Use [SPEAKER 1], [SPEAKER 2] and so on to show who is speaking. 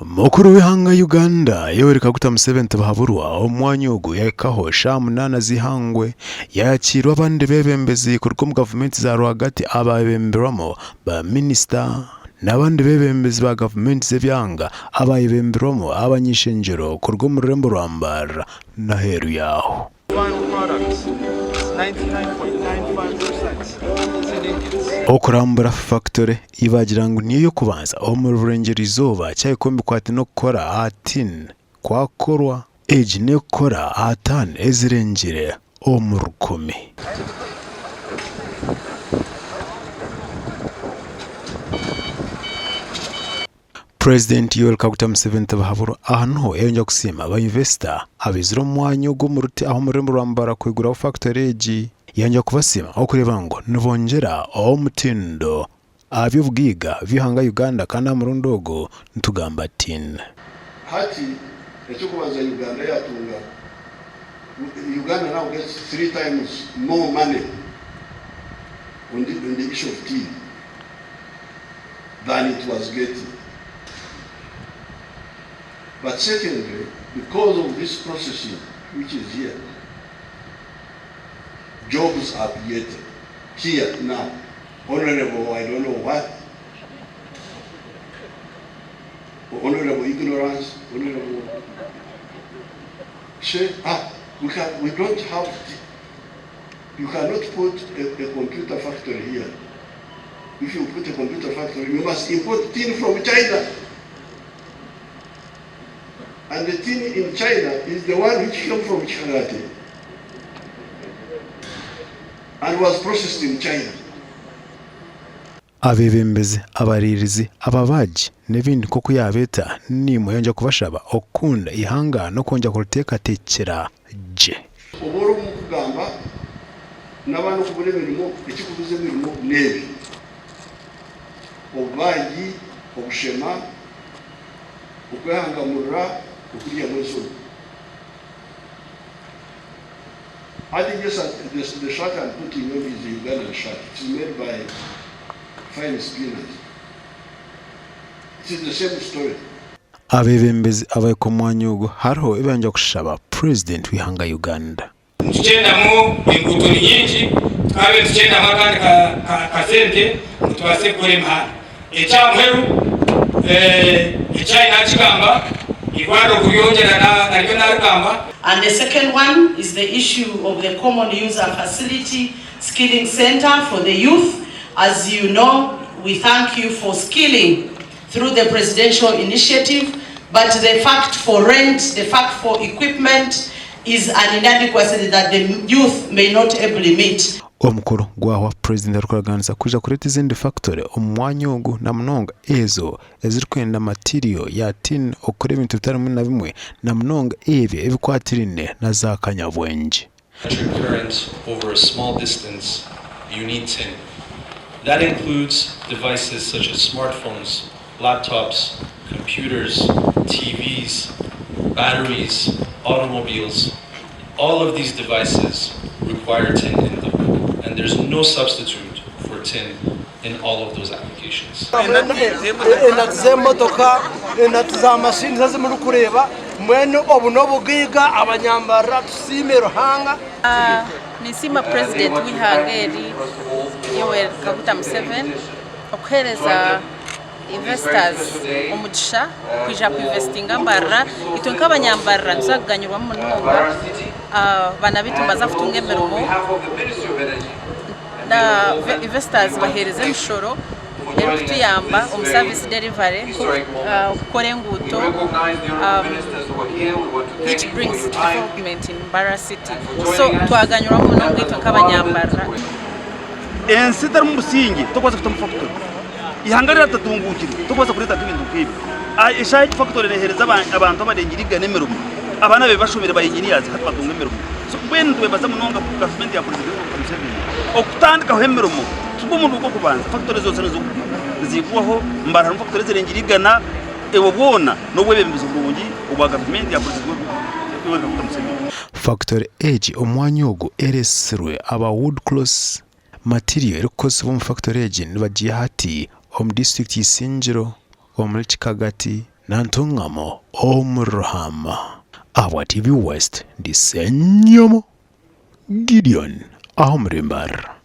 [SPEAKER 1] Mukuru w'ihanga Uganda Yoweri Kaguta Museveni bahaburwa omwanyugu yakaho shamunana zihangwe yakirwa abandi bebembezi ku rw'om government za rwagati ababemberamo ba minister n'abandi bebembezi ba government z'ebyanga abayibemberamo abanyishenjero ku rw'om rurembo rwa Mbarara na heru yaho. Okurambura Fakitore ibagira ngo niyo kubanza mu Burengero izuba cyayikombe kwati no gukora atin kwakorwa age ne gukora atan ezirengere mu rukumi. President Yoweri Kaguta Museveni bahabura ahantu yongera kusima aba investor abizira umwanya go mu Ruti aho muri Mbarara kwigura Fakitore age yongera kubasima aho kureba ngo nibongera omutindo abyubwiga bihanga Uganda kana mu rundogo ntugamba tin
[SPEAKER 2] hati ecyo kubaza Uganda yatunga Uganda now gets 3 times more money on the issue of tea than it was getting. But secondly, because of this processing which is here, jobs are created here now. Honorable, I don't know what. Honorable ignorance, honorable. Say, we don't have. You cannot put a computer factory here. If you put a computer factory, you must import tin from China. And the tin in China is the one which came from China and was processed in China.
[SPEAKER 1] Abebembezi abaririzi ababaji n'ibindi koko yabeta nimo yonja kubashaba okunda ihanga no konja kuruteka tekera je
[SPEAKER 2] oboro mu kugamba n'abantu kubule mirimo ekikubuze mirimo nebi obaji obushema okwehangamura okuriya mwezo. I think yes, the shirt I'm putting on is the Ugandan shirt. It's made by fine spinners. It is the same story.
[SPEAKER 1] Abebembezi abayikomwanyugo hariho ibanja kushaba president w'ihanga Uganda.
[SPEAKER 3] Tuchenda mu ingutu nyingi twabe tuchenda makandi ka sente mutwase kure mahana. Ekyamweru ekyayina kigamba igwaro kuyongera naryo narugamba.
[SPEAKER 4] And the second one is the issue of the common user facility skilling center for the youth. As you know, we thank you for skilling through the presidential initiative, but the fact for rent, the fact for equipment is an inadequacy that the youth may not ably meet.
[SPEAKER 1] Omukuru gwawa president rukaganza kuja kureta izindi factory omwanyugu na mnonga ezo ezirikwenda material ya tin okore ibintu bitari na bimwe na mnonga ebye ebikwatirine na za kanyabwenje.
[SPEAKER 5] Current over a small distance, you need tin. That includes devices such as smartphones, laptops, computers, TVs, batteries, automobiles. All of these devices require tin in them, and there's no substitute for tin in all of those applications.
[SPEAKER 6] Nisima president w'ihangeri Yoweri Kaguta Museveni okuhereza investors umugisha kwija kuinvestinga Mbarara itwe nk'abanyambarara nzaganyurwa mu numba banabitumba zafutunga emirimo na investors bahereze mishoro ero kutuyamba service delivery kukora enguto which brings development in Mbarara City. So twaganyurwa mu numba itwe nk'abanyambarara
[SPEAKER 7] ensitara mu busingi tokwaza kutamu Fakitore ihangarira tatungukira tokwaza kureta ibintu kwibi ishaye Fakitore nehereza abantu abarengiriga nemerumo abana be bashobere bayingiriyazi hatbatunga emerumo so when twebaza munonga government ya president Museveni okutandika hemerumo tubo mundu uko kubanza Fakitore zose zo zikuwaho Mbarara Fakitore zirengirigana ebobona no bwebembizo bulungi obwa government ya president Yoweri Kaguta Museveni.
[SPEAKER 1] Fakitore age omwanyugo eresirwe aba wood close material erikoze mu Fakitore age nibagiye hati district Isinjiro omuri Kagati nantungamo omurhama awa TV West ndisenyomo Gideon Ahomrimbar.